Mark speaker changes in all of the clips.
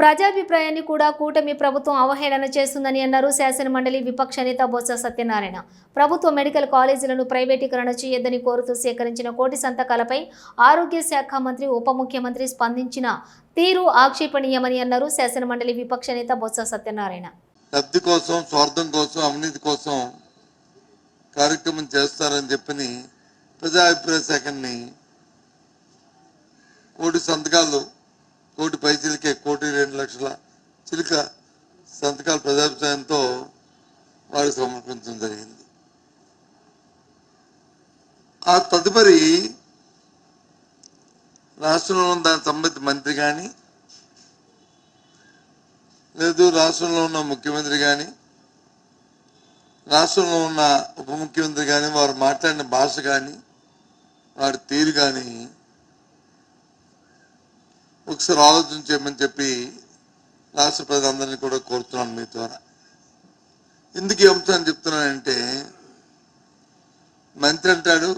Speaker 1: ప్రజాభిప్రాయాన్ని కూడా కూటమి ప్రభుత్వం అవహేళన చేస్తుందని అన్నారు శాసనమండలి విపక్ష నేత బొత్స సత్యనారాయణ. ప్రభుత్వ మెడికల్ కాలేజీలను ప్రైవేటీకరణ చేయొద్దని కోరుతూ సేకరించిన కోటి సంతకాలపై ఆరోగ్య శాఖ మంత్రి ఉప ముఖ్యమంత్రి స్పందించిన తీరు ఆక్షేపణీయమని అన్నారు శాసనమండలి విపక్ష నేత బొత్స సత్యనారాయణ.
Speaker 2: లబ్ధి కోసం, స్వార్థం కోసం, అవినీతి కోసం కార్యక్రమం చేస్తారని చెప్పని ప్రజాభిప్రాయ సేకరణని కోటి సంతకాలు, కోటి పైచిలకే, 1,02,00,000 చిలుక సంతకాల ప్రజాభిప్రాయంతో వారికి సమర్పించడం జరిగింది. ఆ తదుపరి రాష్ట్రంలో ఉన్న దానికి సంబంధించిన మంత్రి కానీ, లేదు రాష్ట్రంలో ఉన్న ముఖ్యమంత్రి కానీ, రాష్ట్రంలో ఉన్న ఉప ముఖ్యమంత్రి కానీ, వారు మాట్లాడిన భాష కానీ, వారి తీరు కానీ ఒకసారి ఆలోచన చేయమని చెప్పి రాష్ట్ర ప్రజలందరినీ కూడా కోరుతున్నాను మీ ద్వారా. ఎందుకు ఈ అంశాన్ని చెప్తున్నానంటే, మంత్రి అంటాడు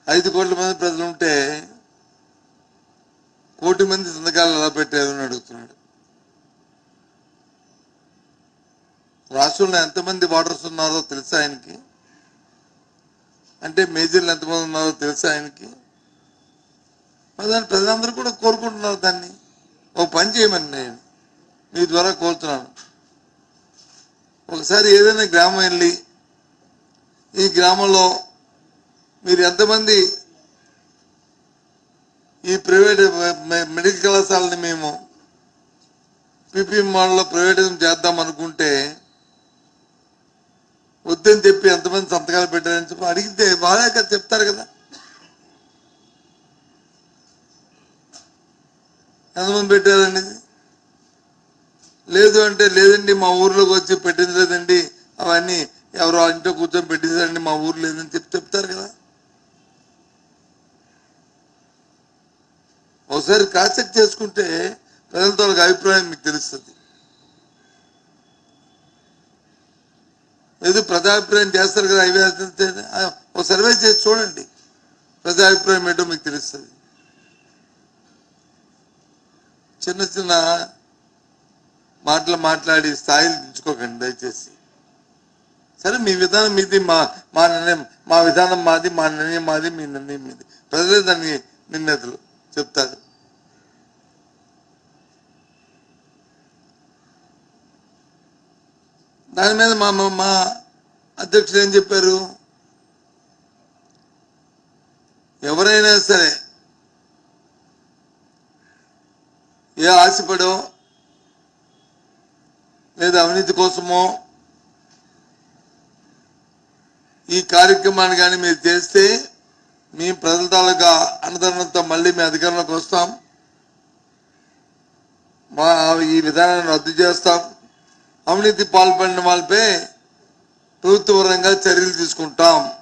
Speaker 2: 5 కోట్ల మంది ప్రజలు ఉంటే 1 కోటి మంది సంతకాలు ఎలా పెట్టారు అని అడుగుతున్నాడు. రాష్ట్రంలో ఎంతమంది ఓటర్స్ ఉన్నారో తెలుసా ఆయనకి? అంటే మేజర్లు ఎంతమంది ఉన్నారో తెలుసా ఆయనకి? ప్రజలందరూ కూడా కోరుకుంటున్నారు. దాన్ని ఒక పని చేయమని నేను మీ ద్వారా కోరుతున్నాను. ఒకసారి ఏదైనా గ్రామం వెళ్ళి, ఈ గ్రామంలో మీరు ఎంతమంది ఈ ప్రైవేట్ మెడికల్ కళాశాలని మేము పీపీఎం మోడల్లో ప్రైవేటైజం చేద్దాం అనుకుంటే వద్దని చెప్పి ఎంతమంది సంతకాలు పెట్టారని చెప్పి అడిగితే వాళ్ళే కదా చెప్తారు కదా ఎంతమంది పెట్టారండి. లేదు అంటే లేదండి మా ఊర్లోకి వచ్చి పెట్టింది లేదండి, అవన్నీ ఎవరో ఇంట్లో కూర్చొని పెట్టిందండి, మా ఊరు లేదని చెప్తారు కదా. ఒకసారి క్రాస్ చెక్ చేసుకుంటే ప్రజలతో అభిప్రాయం మీకు తెలుస్తుంది. లేదు ప్రజాభిప్రాయం చేస్తారు కదా, ఒక సర్వే చేసి చూడండి, ప్రజాభిప్రాయం ఏంటో మీకు తెలుస్తుంది. చిన్న చిన్న మాటలు మాట్లాడి స్థాయిలు దించుకోకండి దయచేసి. సరే మీ విధానం మీది, మా నిర్ణయం, మా విధానం మాది, మా నిర్ణయం మాది, మీ నిర్ణయం మీది. ప్రజలే దాన్ని నిర్ణేతలు చెప్తారు. దాని మీద మా అధ్యక్షులు ఏం చెప్పారు? ఎవరైనా సరే ఏ ఆశపడో లేదా అవినీతి కోసమో ఈ కార్యక్రమాన్ని కానీ మీరు చేస్తే మీ ప్రజల తాలూకా అనుదరణతో మళ్ళీ మీ అధికారంలోకి వస్తాం, ఈ విధానాన్ని రద్దు చేస్తాం, అవినీతి పాల్పడిన వాళ్ళపై ప్రభుత్వపరంగా చర్యలు తీసుకుంటాం.